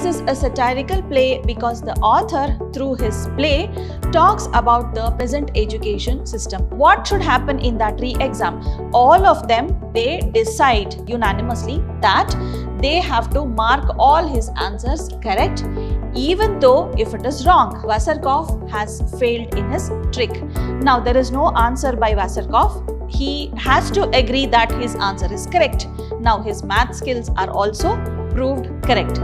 is a satirical play because the author, through his play, talks about the present education system. What should happen in that re-exam? All of them, they decide unanimously that they have to mark all his answers correct, even though if it is wrong. Wasserkoff has failed in his trick. Now there is no answer by Wasserkoff. He has to agree that his answer is correct. Now his math skills are also proved correct.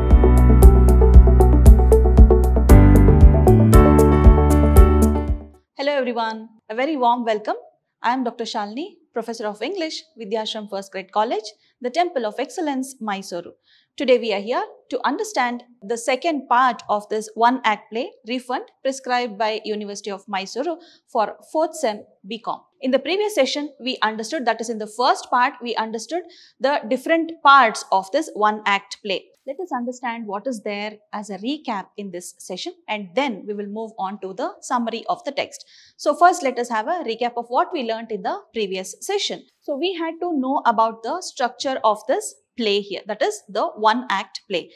Hello everyone, a very warm welcome. I am Dr. Shalini, Professor of English, Vidhyaashram First Grade College, the Temple of Excellence, MYSURU. Today we are here to understand the second part of this one-act play, Refund, prescribed by University of Mysuru for 4th Sem BCom. In the previous session, we understood, that is in the first part, we understood the different parts of this one-act play. Let us understand what is there as a recap in this session, and then we will move on to the summary of the text. So first let us have a recap of what we learnt in the previous session. So we had to know about the structure of this play here, that is the one-act play.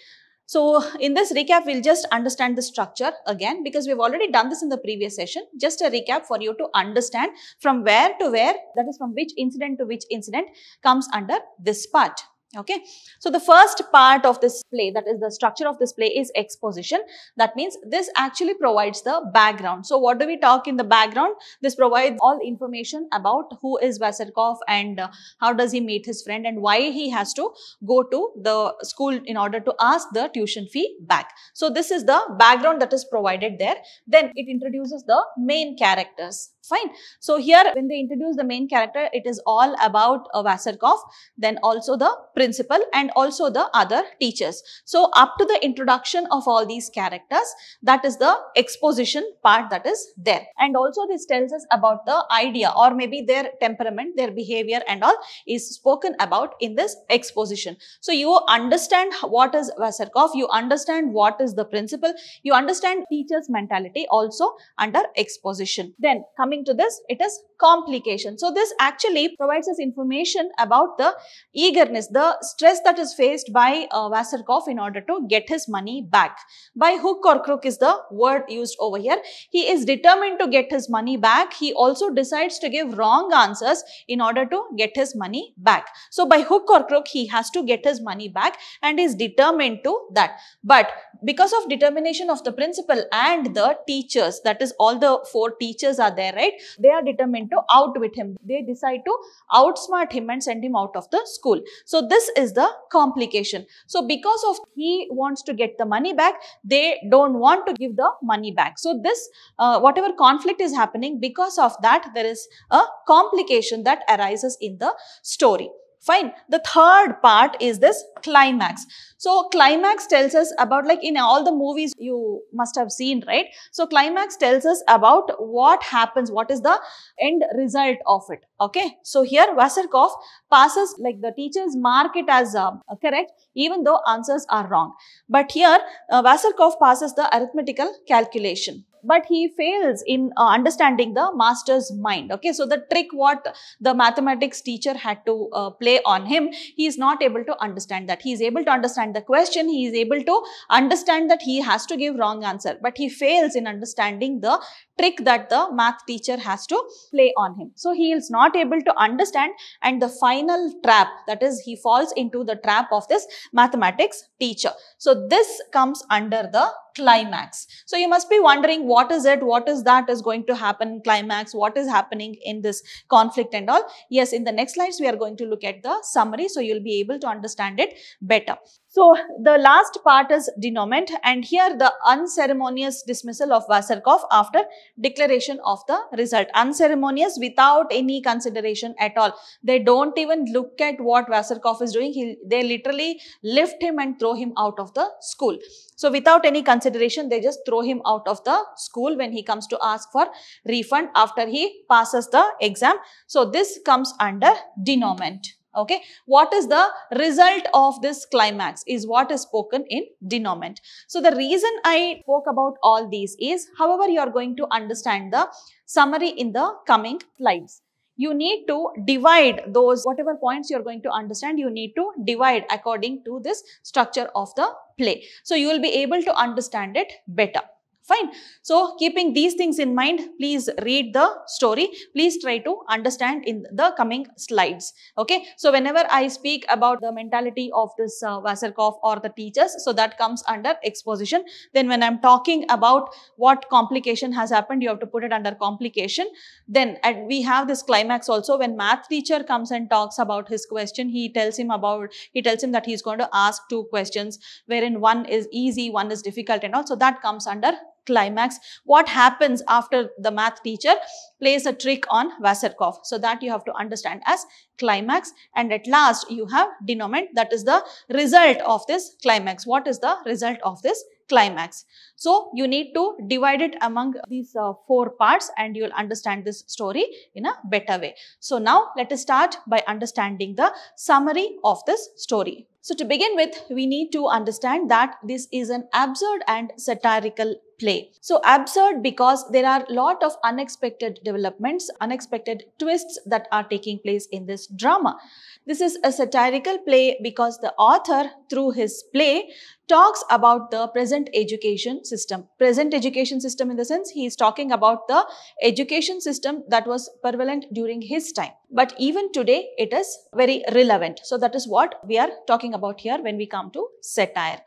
So in this recap, we'll just understand the structure again, because we've already done this in the previous session. Just a recap for you to understand from where to where, that is from which incident to which incident comes under this part. Okay, so the first part of this play, that is the structure of this play, is exposition. That means this actually provides the background. So what do we talk in the background? This provides all information about who is Wasserkoff and how does he meet his friend and why he has to go to the school in order to ask the tuition fee back. So this is the background that is provided there. Then it introduces the main characters. Fine. So here when they introduce the main character, it is all about Wasserkoff, then also the principal and also the other teachers. So up to the introduction of all these characters, that is the exposition part that is there. And also this tells us about the idea or maybe their temperament, their behavior and all is spoken about in this exposition. So you understand what is Wasserkoff, you understand what is the principal, you understand teacher's mentality also under exposition. Then coming to this, it is complication. So this actually provides us information about the eagerness, the stress that is faced by Wasserkoff in order to get his money back. By hook or crook is the word used over here. He is determined to get his money back. He also decides to give wrong answers in order to get his money back. So by hook or crook, he has to get his money back and is determined to that. But because of determination of the principal and the teachers, that is all the 4 teachers are there, right? They are determined to outwit him. They decide to outsmart him and send him out of the school. So this is the complication. So because of he wants to get the money back, they don't want to give the money back. So this whatever conflict is happening, because of that there is a complication that arises in the story. Fine. The third part is this climax. So climax tells us about, like in all the movies you must have seen, right? So climax tells us about what happens, what is the end result of it. Okay. So here Wasserkoff passes, like the teachers mark it as correct even though answers are wrong. But here Wasserkoff passes the arithmetical calculation, but he fails in understanding the master's mind. Okay, so the trick what the mathematics teacher had to play on him, he is not able to understand that. He is able to understand the question, he is able to understand that he has to give wrong answer, but he fails in understanding the trick that the math teacher has to play on him. So he is not able to understand, and the final trap, that is he falls into the trap of this mathematics teacher. So this comes under the climax. So you must be wondering, what is it, what is that is going to happen in climax, what is happening in this conflict and all. Yes, in the next slides we are going to look at the summary, so you'll be able to understand it better. So the last part is denouement, and here the unceremonious dismissal of Wasserkoff after declaration of the result. Unceremonious, without any consideration at all. They don't even look at what Wasserkoff is doing. They literally lift him and throw him out of the school. So without any consideration, they just throw him out of the school when he comes to ask for refund after he passes the exam. So this comes under denouement. Okay, what is the result of this climax is what is spoken in denouement. So the reason I spoke about all these is, however, you are going to understand the summary in the coming slides. you need to divide those, whatever points you're going to understand, you need to divide according to this structure of the play. So you will be able to understand it better. Fine. So keeping these things in mind, please read the story. Please try to understand in the coming slides. Okay. So whenever I speak about the mentality of this Wasserkoff or the teachers, so that comes under exposition. Then when I'm talking about what complication has happened, you have to put it under complication. Then we have this climax also. When math teacher comes and talks about his question, he tells him that he's going to ask 2 questions, wherein one is easy, one is difficult, and also that comes under climax. What happens after the math teacher plays a trick on Wasserkoff? So that you have to understand as climax. And at last you have denouement, that is the result of this climax. What is the result of this climax? So you need to divide it among these 4 parts and you will understand this story in a better way. So now let us start by understanding the summary of this story. So to begin with, we need to understand that this is an absurd and satirical play. So absurd because there are a lot of unexpected developments, unexpected twists that are taking place in this drama. This is a satirical play because the author, through his play, talks about the present education system. Present education system in the sense he is talking about the education system that was prevalent during his time. But even today it is very relevant. So that is what we are talking about here when we come to satire.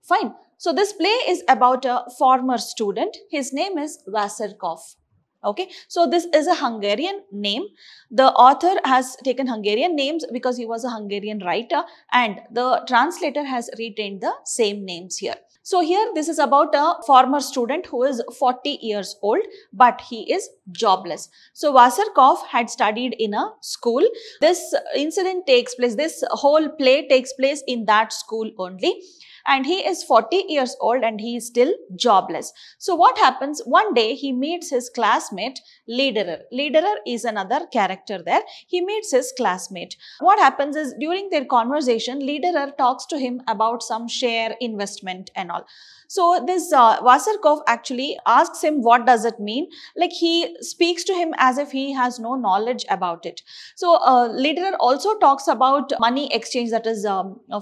Fine. So this play is about a former student. His name is Wasserkoff. Okay, so this is a Hungarian name. The author has taken Hungarian names because he was a Hungarian writer, and the translator has retained the same names here. So here this is about a former student who is 40 years old, but he is jobless. So Wasserkoff had studied in a school. This incident takes place, this whole play takes place in that school only. And he is 40 years old and he is still jobless. So what happens? One day he meets his classmate Lederer. Lederer is another character there. He meets his classmate. What happens is during their conversation, Lederer talks to him about some share investment and all. So this Wasserkoff actually asks him what does it mean. Like he speaks to him as if he has no knowledge about it. So Lederer also talks about money exchange, that is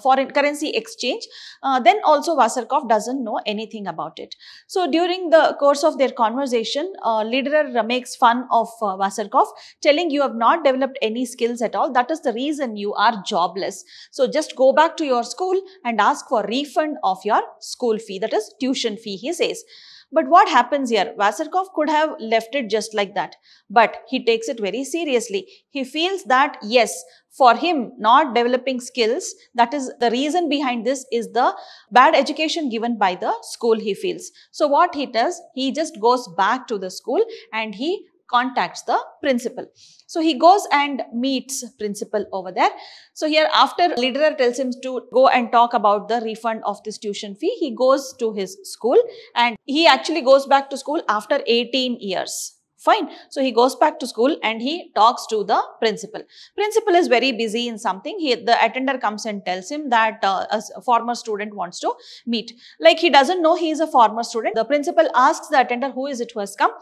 foreign currency exchange. Then also Wasserkoff doesn't know anything about it. So during the course of their conversation, Lederer makes fun of Wasserkoff, telling you have not developed any skills at all. That is the reason you are jobless. So just go back to your school and ask for refund of your school fee, that is tuition fee, he says. But what happens here? Wasserkoff could have left it just like that, but he takes it very seriously. He feels that yes, for him not developing skills, that is the reason behind this is the bad education given by the school, he feels. So what he does, he just goes back to the school and he contacts the principal. So he goes and meets principal over there. So here after Lederer tells him to go and talk about the refund of this tuition fee, he goes to his school and he actually goes back to school after 18 years. Fine. So he goes back to school and he talks to the principal. Principal is very busy in something. The attender comes and tells him that a former student wants to meet. Like he doesn't know he is a former student. The principal asks the attender who is it who has come.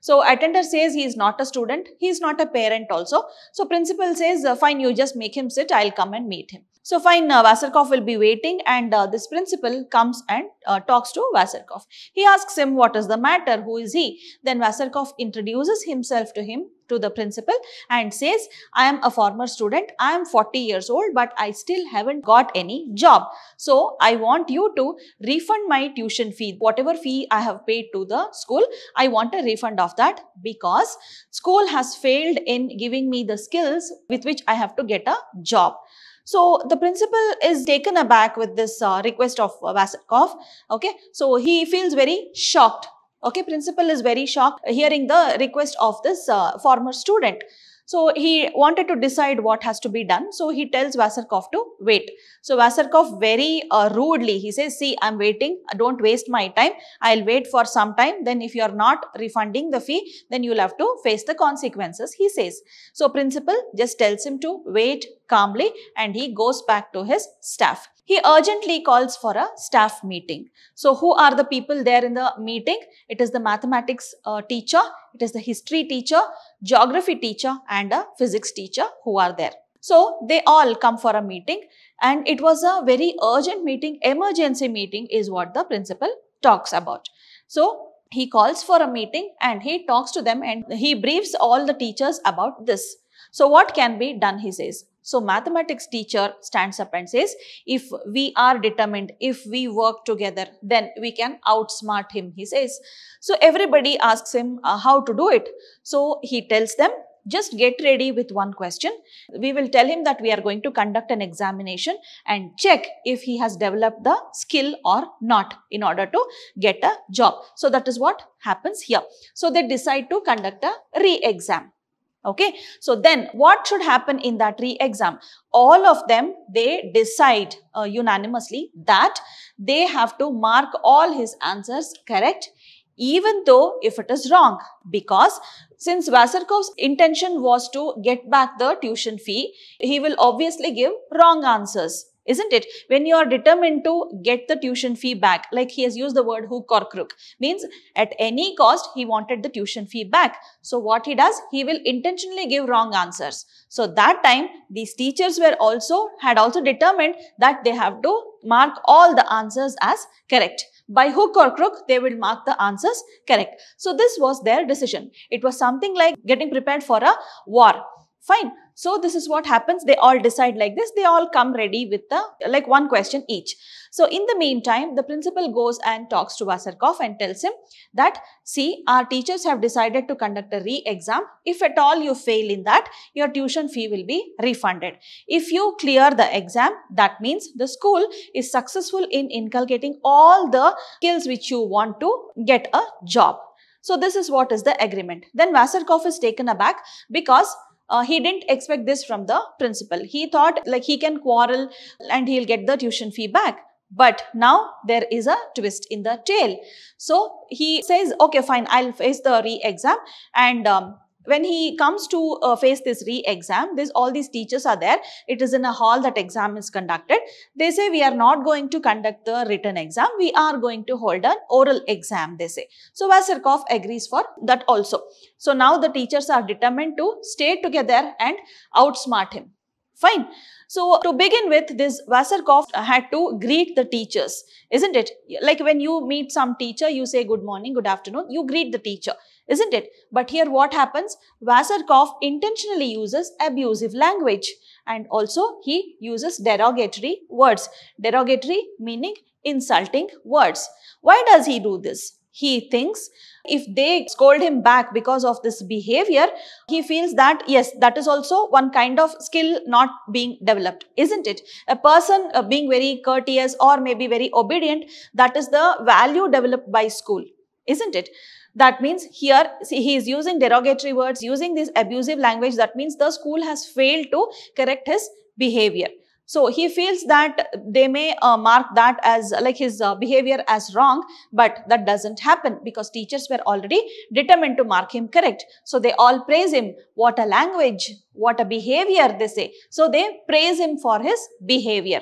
So attender says he is not a student, he is not a parent also. So principal says, fine, you just make him sit, I'll come and meet him. So fine, Wasserkoff will be waiting and this principal comes and talks to Wasserkoff. He asks him what is the matter, who is he? Then Wasserkoff introduces himself to him, to the principal, and says, I am a former student, I am 40 years old, but I still haven't got any job. So I want you to refund my tuition fee. Whatever fee I have paid to the school, I want a refund of that because school has failed in giving me the skills with which I have to get a job. So the principal is taken aback with this request of Wasserkoff. Okay, so he feels very shocked. Okay, principal is very shocked hearing the request of this former student. So he wanted to decide what has to be done. So he tells Wasserkoff to wait. So Wasserkoff very rudely, he says, see, I'm waiting. Don't waste my time. I'll wait for some time. Then if you're not refunding the fee, then you'll have to face the consequences, he says. So principal just tells him to wait calmly and he goes back to his staff. He urgently calls for a staff meeting. So who are the people there in the meeting? It is the mathematics teacher, it is the history teacher, geography teacher and a physics teacher who are there. So they all come for a meeting, and it was a very urgent meeting, emergency meeting is what the principal talks about. So he calls for a meeting and he talks to them and he briefs all the teachers about this. So what can be done, he says. So mathematics teacher stands up and says, if we are determined, if we work together, then we can outsmart him, he says. So everybody asks him how to do it. So he tells them, just get ready with one question. We will tell him that we are going to conduct an examination and check if he has developed the skill or not in order to get a job. So that is what happens here. So they decide to conduct a re-exam. Okay, so then what should happen in that re-exam? All of them, they decide unanimously that they have to mark all his answers correct, even though if it is wrong, because since Wasserkoff's intention was to get back the tuition fee, he will obviously give wrong answers. Isn't it? When you are determined to get the tuition fee back, like he has used the word hook or crook, means at any cost he wanted the tuition fee back. So what he does, he will intentionally give wrong answers. So that time these teachers had also determined that they have to mark all the answers as correct. By hook or crook, they will mark the answers correct. So this was their decision. It was something like getting prepared for a war. Fine. So this is what happens. They all decide like this. They all come ready with like one question each. So in the meantime, the principal goes and talks to Wasserkoff and tells him that, see, our teachers have decided to conduct a re-exam. If at all you fail in that, your tuition fee will be refunded. If you clear the exam, that means the school is successful in inculcating all the skills which you want to get a job. So this is what is the agreement. Then Wasserkoff is taken aback because he didn't expect this from the principal. He thought like he can quarrel and he'll get the tuition fee back. But now there is a twist in the tale. So he says, okay, fine, I'll face the re-exam. And when he comes to face this re-exam, all these teachers are there. It is in a hall that exam is conducted. They say, we are not going to conduct the written exam. We are going to hold an oral exam, they say. So Wasserkoff agrees for that also. So now the teachers are determined to stay together and outsmart him. Fine. So to begin with, this Wasserkoff had to greet the teachers, isn't it? Like when you meet some teacher, you say good morning, good afternoon, you greet the teacher, isn't it? But here what happens? Wasserkoff intentionally uses abusive language and also he uses derogatory words. Derogatory meaning insulting words. Why does he do this? He thinks if they scold him back because of this behavior, he feels that yes, that is also one kind of skill not being developed, isn't it? A person being very courteous or maybe very obedient, that is the value developed by school, isn't it? That means here, see, he is using derogatory words, using this abusive language. That means the school has failed to correct his behavior. So he feels that they may mark that as like his behavior as wrong, but that doesn't happen because teachers were already determined to mark him correct. So they all praise him. What a language, what a behavior, they say. So they praise him for his behavior.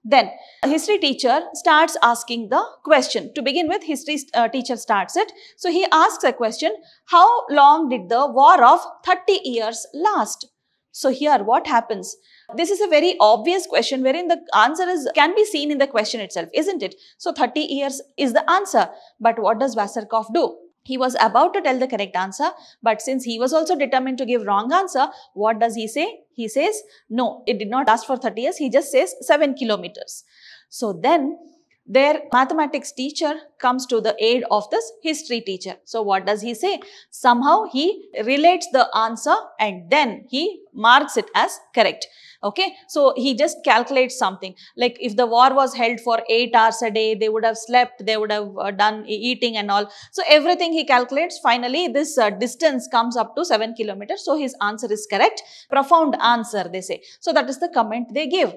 Then history teacher starts asking the question. To begin with, history teacher starts it. So he asks a question, how long did the war of 30 years last? So here what happens? This is a very obvious question wherein the answer can be seen in the question itself, isn't it? So 30 years is the answer. But what does Wasserkoff do? He was about to tell the correct answer, but since he was also determined to give wrong answer, what does he say? He says, no, it did not last for 30 years. He just says 7 kilometers. So then their mathematics teacher comes to the aid of this history teacher. So what does he say? Somehow he relates the answer and then he marks it as correct. Okay, so he just calculates something like if the war was held for 8 hours a day, they would have slept, they would have done eating and all. So everything he calculates, finally this distance comes up to 7 kilometers. So his answer is correct. Profound answer, they say. So that is the comment they give.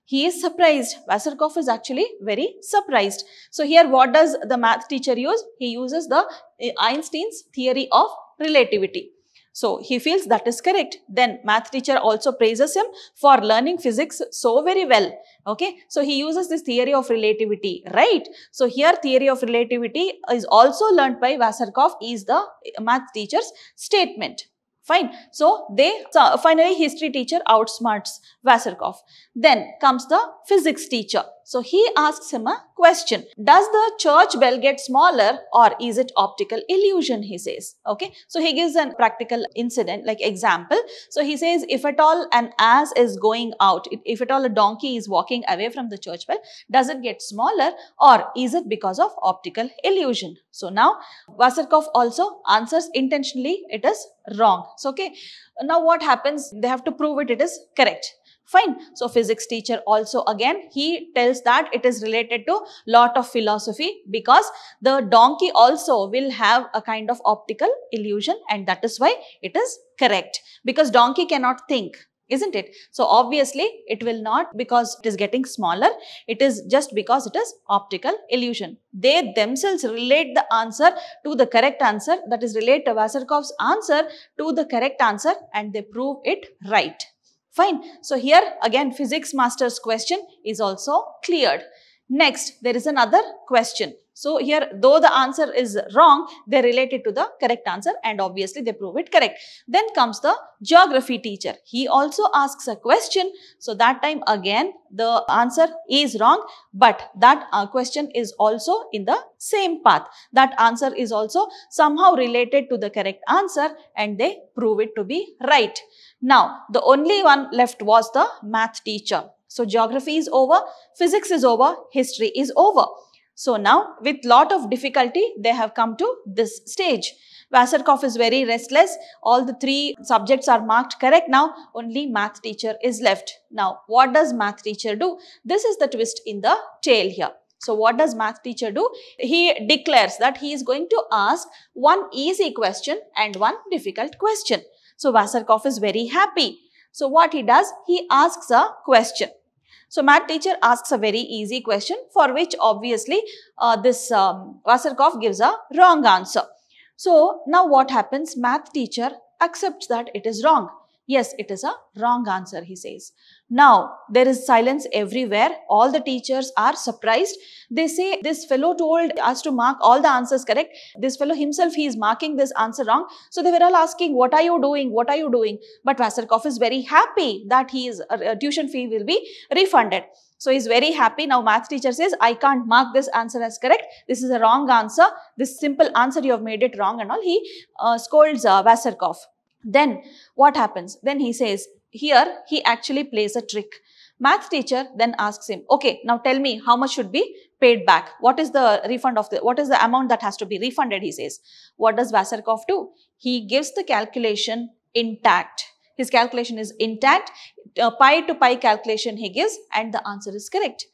He is surprised. Wasserkoff is actually very surprised. So here what does the math teacher use? He uses the Einstein's theory of relativity. So he feels that is correct. Then math teacher also praises him for learning physics so very well. Okay, so he uses this theory of relativity, right? So here theory of relativity is also learnt by Wasserkoff, is the math teacher's statement. Fine. So finally history teacher outsmarts Wasserkoff. Then comes the physics teacher. So he asks him a question. Does the church bell get smaller or is it optical illusion, he says. Okay. So he gives a practical incident like example. So he says, if at all an ass is going out, if at all a donkey is walking away from the church bell, does it get smaller or is it because of optical illusion? So now Wasserkoff also answers intentionally it is wrong. So okay. Now what happens? They have to prove it is correct. Fine. So physics teacher also again he tells that it is related to lot of philosophy because the donkey also will have a kind of optical illusion and that is why it is correct because donkey cannot think, isn't it? So obviously it will not because it is getting smaller, it is just because it is optical illusion. They themselves relate the answer to the correct answer, that is relate Wasserkoff's answer to the correct answer and they prove it right. Fine. So here again physics master's question is also cleared. Next there is another question. So here though the answer is wrong, they relate it to the correct answer and obviously they prove it correct. Then comes the geography teacher. He also asks a question. So that time again the answer is wrong but that question is also in the same path. That answer is also somehow related to the correct answer and they prove it to be right. Now the only one left was the math teacher. So geography is over, physics is over, history is over. So now with lot of difficulty they have come to this stage. Wasserkoff is very restless. All the three subjects are marked correct. Now only math teacher is left. Now what does math teacher do? This is the twist in the tale here. So what does math teacher do? He declares that he is going to ask one easy question and one difficult question. So Wasserkoff is very happy. So what he does? He asks a question. So math teacher asks a very easy question for which obviously Wasserkoff gives a wrong answer. So now what happens? Math teacher accepts that it is wrong. Yes, it is a wrong answer, he says. Now, there is silence everywhere. All the teachers are surprised. They say, this fellow told us to mark all the answers correct. This fellow himself, he is marking this answer wrong. So, they were all asking, what are you doing? What are you doing? But Wasserkoff is very happy that his tuition fee will be refunded. So, he is very happy. Now, math teacher says, I can't mark this answer as correct. This is a wrong answer. This simple answer, you have made it wrong and all. He scolds Wasserkoff. Then what happens? Then he says, here he actually plays a trick. Math teacher then asks him, okay, now tell me how much should be paid back? What is the refund of what is the amount that has to be refunded, he says. What does Wasserkoff do? He gives the calculation intact. His calculation is intact. Pi to pi calculation he gives and the answer is correct.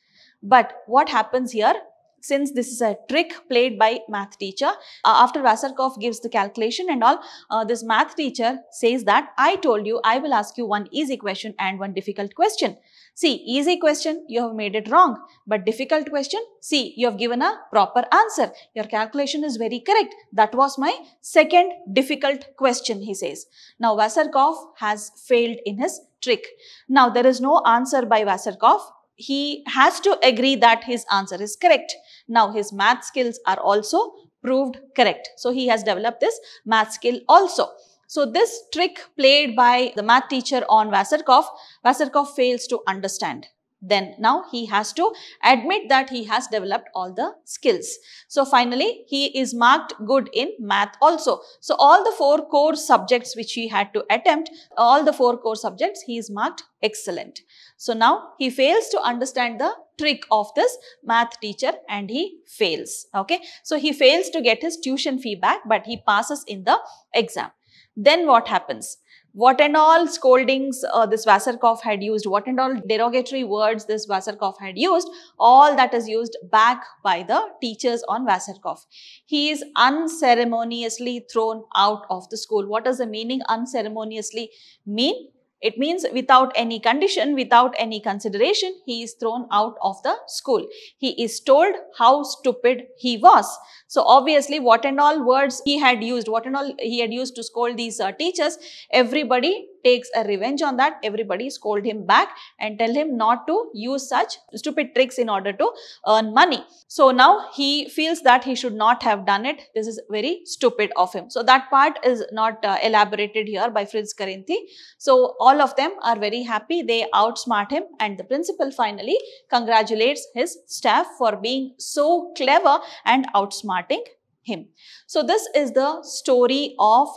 But what happens here? Since this is a trick played by math teacher, after Wasserkoff gives the calculation and all, this math teacher says that I told you I will ask you one easy question and one difficult question. See, easy question, you have made it wrong. But difficult question, see, you have given a proper answer. Your calculation is very correct. That was my second difficult question, he says. Now, Wasserkoff has failed in his trick. Now, there is no answer by Wasserkoff. He has to agree that his answer is correct. Now, his math skills are also proved correct. So, he has developed this math skill also. So, this trick played by the math teacher on Wasserkoff, Wasserkoff fails to understand. Then now he has to admit that he has developed all the skills. So finally, he is marked good in math also. So all the 4 core subjects which he had to attempt, all the 4 core subjects, he is marked excellent. So now he fails to understand the trick of this math teacher and he fails. Okay. So he fails to get his tuition fee back, but he passes in the exam. Then what happens? What and all scoldings this Wasserkoff had used, what and all derogatory words this Wasserkoff had used, all that is used back by the teachers on Wasserkoff. He is unceremoniously thrown out of the school. What does the meaning unceremoniously mean? It means without any condition, without any consideration, he is thrown out of the school. He is told how stupid he was. So obviously what and all words he had used, what and all he had used to scold these teachers, everybody takes a revenge on that. Everybody scold him back and tell him not to use such stupid tricks in order to earn money. So now he feels that he should not have done it. This is very stupid of him. So that part is not elaborated here by Fritz Carinthi. So all of them are very happy. They outsmart him, and the principal finally congratulates his staff for being so clever and outsmarting him. So this is the story of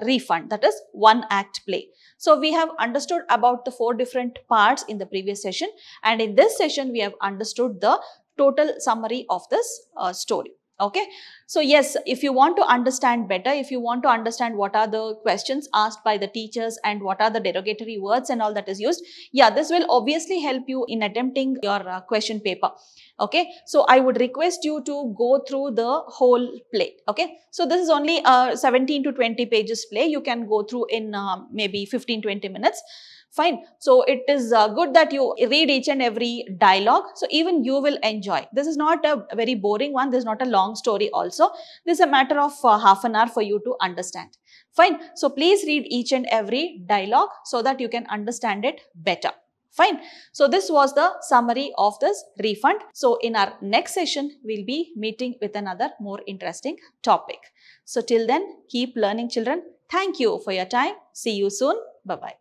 Refund, that is one act play. So we have understood about the 4 different parts in the previous session, and in this session we have understood the total summary of this story. Okay. So yes, if you want to understand better, if you want to understand what are the questions asked by the teachers and what are the derogatory words and all that is used, yeah, this will obviously help you in attempting your question paper. Okay. So I would request you to go through the whole play. Okay. So this is only 17 to 20 pages play. You can go through in maybe 15-20 minutes. Fine. So it is good that you read each and every dialogue. So even you will enjoy. This is not a very boring one. This is not a long story also. This is a matter of half an hour for you to understand. Fine. So please read each and every dialogue so that you can understand it better. Fine. So this was the summary of this Refund. So in our next session, we'll be meeting with another more interesting topic. So till then, keep learning, children. Thank you for your time. See you soon. Bye-bye.